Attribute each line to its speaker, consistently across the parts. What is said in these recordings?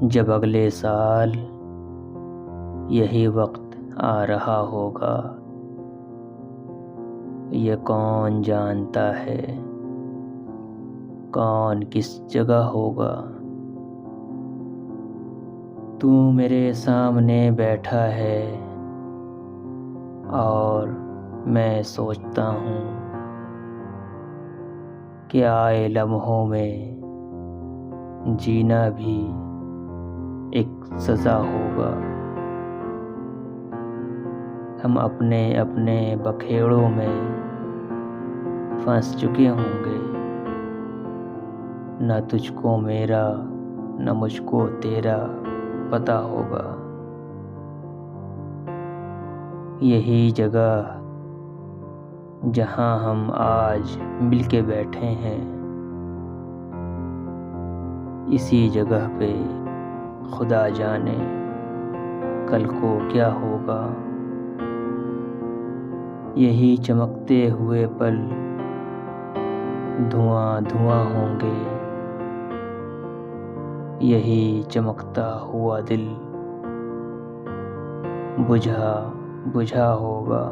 Speaker 1: जब अगले साल यही वक्त आ रहा होगा, ये कौन जानता है कौन किस जगह होगा। तू मेरे सामने बैठा है और मैं सोचता हूँ कि आए लम्हों में जीना भी एक सज़ा होगा। हम अपने अपने बखेड़ों में फंस चुके होंगे, न तुझको मेरा न मुझको तेरा पता होगा। यही जगह जहाँ हम आज मिलके बैठे हैं, इसी जगह पे खुदा जाने कल को क्या होगा। यही चमकते हुए पल धुआं धुआं होंगे, यही चमकता हुआ दिल बुझा बुझा होगा।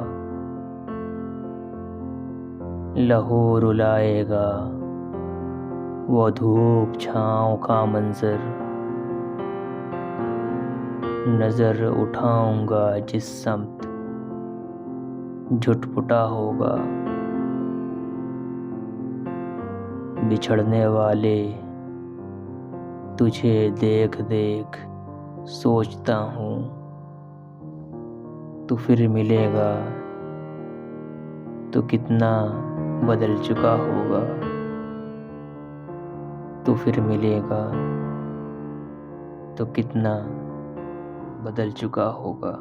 Speaker 1: लहू रुलाएगा वो धूप छाँव का मंजर, नजर उठाऊंगा जिस समत झुटपुटा होगा। बिछड़ने वाले तुझे देख देख सोचता हूँ, तू फिर मिलेगा तो कितना बदल चुका होगा। तू फिर मिलेगा तो कितना बदल चुका होगा।